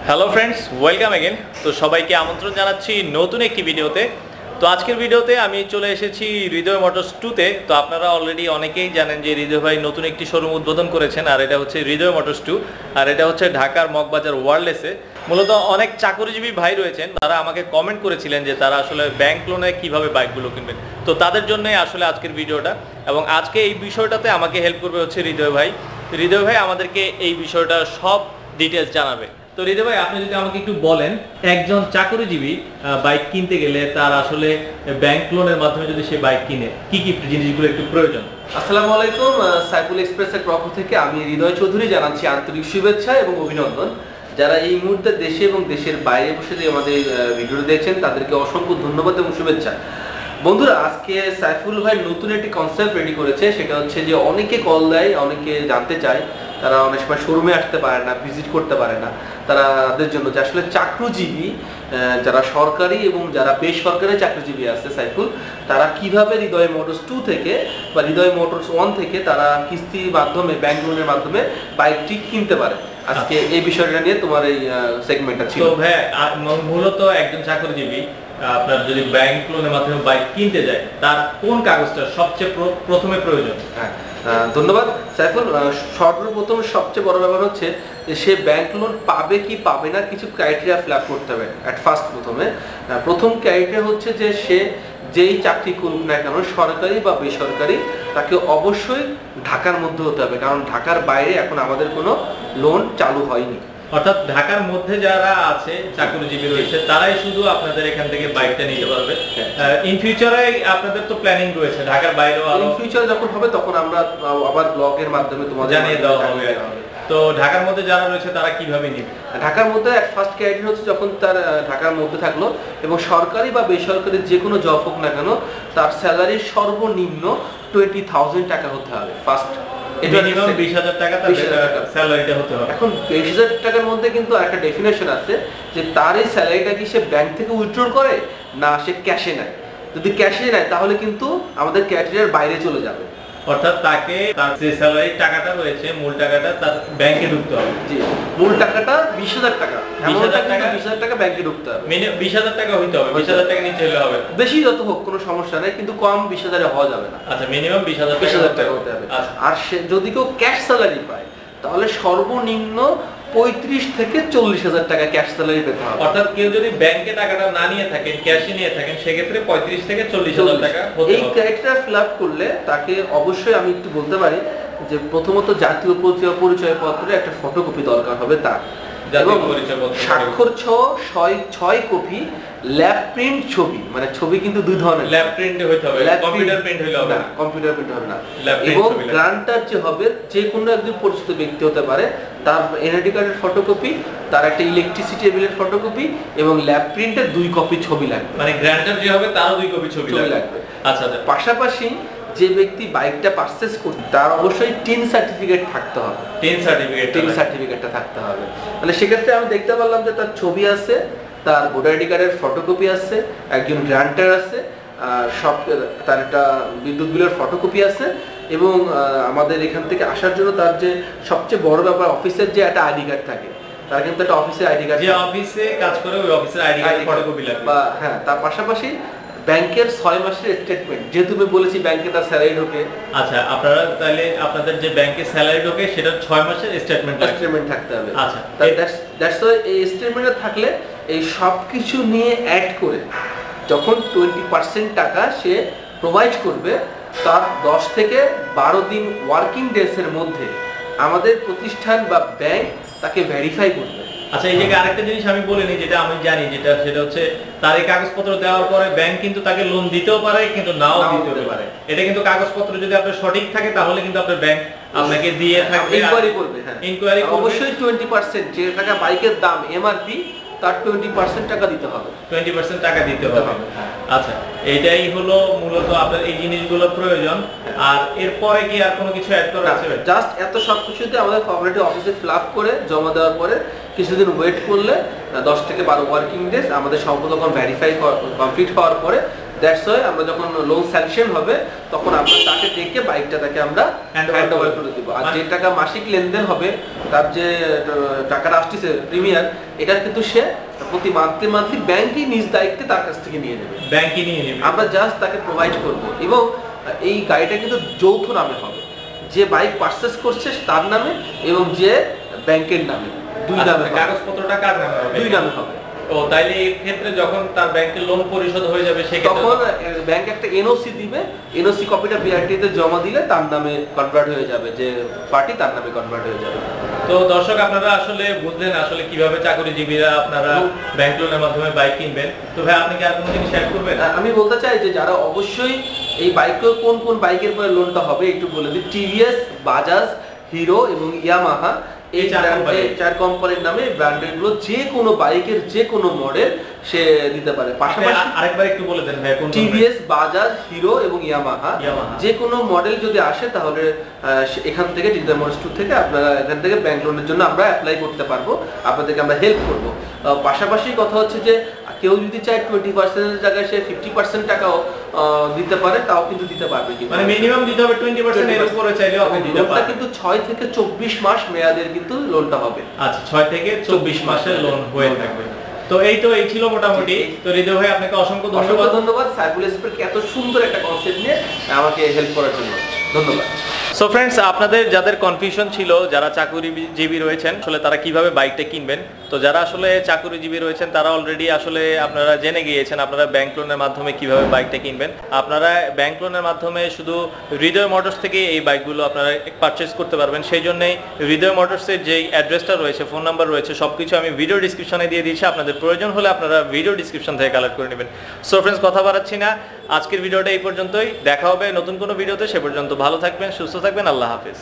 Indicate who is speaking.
Speaker 1: Hello friends, welcome again. তো সবাইকে আমন্ত্রণ জানাচ্ছি নতুন একটি ভিডিওতে। তো আজকের ভিডিওতে আমি চলে এসেছি হৃদয় মোটরস 2-তে। তো আপনারা অলরেডি অনেকেই জানেন যে হৃদয় ভাই নতুন একটি শোরুম উদ্বোধন করেছেন, আর এটা হচ্ছে হৃদয় মোটরস 2, আর এটা হচ্ছে ঢাকার মগবাজার ওয়ার্ল্ডলেসে। মূলত অনেক চাকরিজীবী ভাই রয়েছেন, তারা আমাকে কমেন্ট করেছিলেন যে তারা আসলে ব্যাংক লোনে কীভাবে বাইকগুলো কিনবেন। তো তাদের জন্যই আসলে আজকের ভিডিওটা, এবং আজকে এই বিষয়টাতে আমাকে হেল্প করবে হচ্ছে হৃদয় ভাই। হৃদয় ভাই আমাদেরকে এই বিষয়টা সব ডিটেলস জানাবে। তো হৃদয় ভাই, আপনি যদি আমাকে একটু বলেন, একজন চাকরিজীবী বাইক কিনতে গেলে তার আসলে ব্যাংক লোনের মাধ্যমে যদি সে বাইক কিনে কি কি জিনিসগুলো একটু প্রয়োজন?
Speaker 2: আসসালামু আলাইকুম, সাইফুল এক্সপ্রেসের পক্ষ থেকে আমি হৃদয় চৌধুরী জানাচ্ছি আন্তরিক শুভেচ্ছা এবং অভিনন্দন। যারা এই মুহূর্তে দেশে এবং দেশের বাইরে বসে যে আমাদের ভিডিওটি দেখছেন তাদেরকে অসংখ্য ধন্যবাদ এবং শুভেচ্ছা। বন্ধুরা, আজকে সাইফুল ভাই নতুন একটি কনসেপ্ট রেডি করেছে, সেটা হচ্ছে যে অনেকে কল দেয়, অনেকে জানতে চায়, তারা অনেক সময় শোরুমে আসতে পারে না, ভিজিট করতে পারে না, তাদের জন্য যে আসলে চাকরিজীবী যারা সরকারি এবং যারা বেসরকারি চাকরিজীবী আছে সাইফুল, তারা কিভাবে হৃদয় মোটরস 2 থেকে বা হৃদয় মোটরস 1 থেকে তারা কিস্তির মাধ্যমে ব্যাংক লোনের মাধ্যমে বাইকটি কিনতে পারে। আজকে এই বিষয়টা নিয়ে তোমার এই সেগমেন্টটা ছিল।
Speaker 1: তো ভাই, মূলত একজন চাকরিজীবী আপনার যদি ব্যাংক লোনের মাধ্যমে বাইক কিনতে যায়, তার কোন কাগজটা সবচেয়ে প্রথমে প্রয়োজন?
Speaker 2: হ্যাঁ, ধন্যবাদ সাইফুল। সর্বপ্রথম সবচেয়ে বড় ব্যাপার হচ্ছে যে সে ব্যাংক লোন পাবে কি পাবে না, কিছু ক্রাইটেরিয়া ফিল আপ করতে হবে অ্যাট ফার্স্ট। প্রথম ক্রাইটেরিয়া হচ্ছে যে সে যেই চাকরি করুক না কেন, সরকারি বা বেসরকারি, তাকে অবশ্যই ঢাকার মধ্যে হতে হবে, কারণ ঢাকার বাইরে এখন আমাদের কোনো লোন চালু হয়নি।
Speaker 1: অর্থাৎ ঢাকার মধ্যে যারা আছে চাকরিজীবী রয়েছে তারাই শুধু আপনাদের এখান থেকে বাইকটা নিতে পারবে। ইন ফিউচারে আপনাদের তো প্ল্যানিং রয়েছে ঢাকার বাইরেও,
Speaker 2: ইন ফিউচার যখন হবে তখন আমরা আবার ব্লগের মাধ্যমে তোমাদের
Speaker 1: জানিয়ে দেওয়া হবে। তো ঢাকার মধ্যে যারা রয়েছে তারা কিভাবে নেবে?
Speaker 2: ঢাকার মধ্যে ফার্স্ট ক্রাইটেরিয়া হচ্ছে যখন তার ঢাকার মধ্যে থাকলো এবং সরকারি বা বেসরকারি যে কোনো জব হোক না কেন, তার স্যালারির সর্বনিম্ন 20,000 টাকা হতে হবে ফার্স্ট।
Speaker 1: মিনিমাম 20,000 টাকা তার স্যালারিটা হতে হবে।
Speaker 2: এখন 20,000 টাকার মধ্যে কিন্তু একটা ডেফিনেশন আছে যে তার এই স্যালারিটা কি সে ব্যাংক থেকে উইথড্র করে না সে ক্যাশে নেয়। যদি ক্যাশে নেয় তাহলে কিন্তু আমাদের ক্রাইটেরিয়ার বাইরে চলে যাবে।
Speaker 1: অর্থাৎ তাকে তার যে স্যালারির টাকাটা রয়েছে, মূল টাকাটা তার ব্যাংকে ঢুকতে হবে।
Speaker 2: জি, মূল টাকাটা 20,000 টাকা, 20,000 টাকা ব্যাংকে ঢুকতে হবে।
Speaker 1: মিনিমাম 20,000 টাকা হইতে হবে, 20,000 টাকা নিচে হলে হবে।
Speaker 2: বেশি যত হোক কোনো সমস্যা নেই, কিন্তু কম 20,000 হওয়া যাবে না।
Speaker 1: আচ্ছা, মিনিমাম 20,000
Speaker 2: টাকা হতে হবে। আর সে যদি কেউ ক্যাশ স্যালারি পায় তাহলে সর্বনিম্ন 35 থেকে 40,000 টাকা ক্যাশ স্যালারি পেতে হবে।
Speaker 1: অর্থাৎ কেউ যদি ব্যাংকে টাকাটা না নিয়ে থাকেন, ক্যাশে নিয়ে থাকেন, সেক্ষেত্রে 35 থেকে 40,000 টাকা হতে হবে।
Speaker 2: এই ক্রাইটেরিয়া ফিল আপ করলে তাকে অবশ্যই আমি একটু বলতে পারি যে প্রথমত জাতীয় পরিচয়পত্রের একটা ফটোকপি দরকার হবে তার, এবং স্বাক্ষর 6 কপি ল্যাব প্রিন্ট ছবি, মানে ছবি কিন্তু দুই ধরনের,
Speaker 1: ল্যাব প্রিন্ট হইতে হবে, কম্পিউটার প্রিন্ট হইলে হবে না,
Speaker 2: কম্পিউটার প্রিন্ট হবে না। এবং গ্রান্টার যে হবে যে কোনো একজন পরিচিত ব্যক্তি হতে পারে, তার এনআইডি কার্ডের ফটোকপি, তার একটা ইলেকট্রিসিটি বিলের ফটোকপি এবং ল্যাব প্রিন্টের 2 কপি ছবি লাগবে।
Speaker 1: মানে গ্রান্টার যে হবে তারও 2 কপি ছবি লাগবে। আচ্ছা,
Speaker 2: পাশাপাশি যে ব্যক্তি বাইকটা পারচেজ করবে তার অবশ্যই টিন সার্টিফিকেট থাকতে হবে। টিন সার্টিফিকেটটা থাকতে হবে। মানে সেক্ষেত্রে আমি দেখতে পারলাম যে তার ছবি আছে, তার ভোটার আইডি কার্ডের ফটোকপি আছে, একজন গ্রান্টার আছে, সব তার একটা বিদ্যুৎ বিলের ফটোকপি আছে, এবং আমাদের এখান থেকে আসার জন্য তার যে সবচেয়ে বড় ব্যাপার অফিসের যে একটা আইডি কার্ড থাকে, তার কিন্তু একটা অফিসের আইডি কার্ড,
Speaker 1: যে অফিসে কাজ করে ওই অফিসের আইডি কার্ড ফটোকপি লাগবে।
Speaker 2: বা হ্যাঁ, তার পাশাপাশি ব্যাংকের 6 মাসের স্টেটমেন্ট, যেহেতু আমি বলেছি ব্যাংকে তার স্যালারি ঢোকে।
Speaker 1: আচ্ছা, আপনারা তাহলে আপনাদের যে ব্যাংকে স্যালারি ঢোকে সেটা 6 মাসের স্টেটমেন্ট
Speaker 2: থাকতে হবে।
Speaker 1: আচ্ছা,
Speaker 2: দ্যাটস ওয়াই এই স্টেটমেন্টে থাকলে এই সব কিছু নিয়ে অ্যাড করে যখন 20% টাকা সে প্রোভাইড করবে, তার 10 থেকে 12 দিন ওয়ার্কিং ডেজের মধ্যে আমাদের প্রতিষ্ঠান বা ব্যাংক তাকে ভেরিফাই করবে।
Speaker 1: আচ্ছা, এই জায়গায় আরেকটা জিনিস আমি বলিনি, যেটা আমি জানি, সেটা হচ্ছে তার এই কাগজপত্র দেওয়ার পরে ব্যাংক কিন্তু তাকে লোন দিতেও পারে, কিন্তু নাও দিতে পারে। এটা কিন্তু কাগজপত্র যদি আপনার সঠিক থাকে তাহলে কিন্তু আপনার ব্যাংক আপনাকে দিয়ে থাকবে,
Speaker 2: ইনকোয়ারি করবে। হ্যাঁ, ইনকোয়ারি অবশ্যই 20% যে টাকা বাইকের দাম এমআরপি, তার 20% টাকা দিতে হবে,
Speaker 1: 20% টাকা দিতে হবে। আচ্ছা, এটাই হলো মূলত আপনার এই জিনিসগুলো প্রয়োজন। আর এরপরে কি আর কোনো কিছু অ্যাড করা আছে?
Speaker 2: জাস্ট এত সব কিছুতে আমাদের ফর্মালিটি অফিসে ফিল আপ করে জমা দেওয়ার পরে কিছুদিন ওয়েট করলে 10 থেকে 12 ওয়ার্কিং ডেজ আমাদের সম্পূর্ণ ভেরিফাই কমপ্লিট হওয়ার পরে দ্যাটস ওয়াই আমরা যখন লোন স্যাংশন হবে তখন আমরা তাকে ডেকে বাইকটা তাকে আমরা হ্যান্ড ওভার করে দিব। আর যে টাকা মাসিক লেনদেন হবে তার যে টাকাটা আসতেছে প্রিমিয়ার, এটা কিন্তু সে প্রতি মান্থলি ব্যাংকই নিজ দায়িত্বে তার কাছ থেকে নিয়ে নেবে,
Speaker 1: ব্যাংকই নিয়ে নেবে।
Speaker 2: আমরা জাস্ট তাকে প্রোভাইড করব। এবং এই গাড়িটা কিন্তু যৌথ নামে হবে, যে বাইক পারচেস করছে তার নামে এবং যে ব্যাংকের নামে, দুই নামে।
Speaker 1: কাগজপত্রটা কার নামে হবে?
Speaker 2: দুই নামে হবে।
Speaker 1: ও তাইলে এই ক্ষেত্রে যখন তার ব্যাংকের লোন পরিশোধ হয়ে যাবে
Speaker 2: তখন ব্যাংক একটা এনওসি দিবে, এনওসি কপিটা বিআরটি তে জমা দিলে তার নামে কনভার্ট হয়ে যাবে, যে পার্টি তার নামে কনভার্ট হয়ে যাবে।
Speaker 1: তো দর্শক আপনারা আসলে বুঝলেন আসলে কিভাবে চাকরিজীবীরা আপনারা ব্যাংক লোনের মাধ্যমে বাইক কিনবেন। তো ভাই আপনি কি আর কোনো জিনিস শেয়ার করবেন?
Speaker 2: আমি বলতে চাই যে যারা অবশ্যই এই বাইকে কোন কোন বাইকের পরে লোনটা হবে একটু বলে দিই। টিভিএস, বাজাজ, হিরো এবং ইয়ামাহা, এই চার কোম্পানির নামে ব্র্যান্ডেড গুলো যে কোনো বাইকের যে কোনো মডেল সে দিতে পারে। পাশাপাশি
Speaker 1: আরেকবার একটু বলে দেন ভাই, কোন
Speaker 2: টিভিএস, বাজাজ, হিরো এবং ইয়ামাহা যে কোনো মডেল যদি আসে তাহলে এখান থেকে হৃদয় মোটরস ট্যুর থেকে আপনারা এখান থেকে ব্যাংক লোনের জন্য আমরা অ্যাপ্লাই করতে পারবো, আপনাদেরকে আমরা হেল্প করব। পাশাপাশি কথা হচ্ছে যে কেউ যদি চায় 20% জায়গায় সে 50% টাকাও দিতে পারে, তাও কিন্তু দিতে পারবে।
Speaker 1: মানে মিনিমাম দিতে হবে 20%, এর উপরে চাইলেও আপনি দিতে পারবেন।
Speaker 2: কিন্তু 6 থেকে 24 মাস মেয়াদের কিন্তু লোনটা হবে।
Speaker 1: আচ্ছা, 6 থেকে 24 মাসের লোন হয়ে থাকবে। তো এই ছিল মোটামুটি। তো হৃদয় ভাই আপনাকে অসংখ্য
Speaker 2: ধন্যবাদ সাইফুল এক্সপ্রেস এত সুন্দর একটা কনসেপ্ট নিয়ে আমাকে হেল্প করার জন্য। ধন্যবাদ।
Speaker 1: সো ফ্রেন্ডস, আপনাদের যাদের কনফিউশন ছিল, যারা চাকুরিজীবী রয়েছেন আসলে তারা কিভাবে বাইকটা কিনবেন, তো যারা আসলে চাকুরিজীবী রয়েছেন তারা অলরেডি আসলে আপনারা জেনে গিয়েছেন আপনারা ব্যাংক লোনের মাধ্যমে কিভাবে বাইকটা কিনবেন। আপনারা ব্যাংক লোনের মাধ্যমে শুধু হৃদয় মোটরস থেকে এই বাইকগুলো আপনারা পারচেস করতে পারবেন। সেই জন্যই হৃদয় মোটরসের যেই অ্যাড্রেসটা রয়েছে, ফোন নাম্বার রয়েছে, সব কিছু আমি ভিডিও ডিসক্রিপশনে দিয়ে দিয়েছি। আপনাদের প্রয়োজন হলে আপনারা ভিডিও ডিসক্রিপশন থেকে কালেক্ট করে নেবেন। সো ফ্রেন্ডস, কথা বাড়াচ্ছি না, আজকের ভিডিওটা এই পর্যন্তই। দেখা হবে নতুন কোনো ভিডিওতে। সে পর্যন্ত ভালো থাকবেন, সুস্থ থাকবেন। আল্লাহ হাফেজ।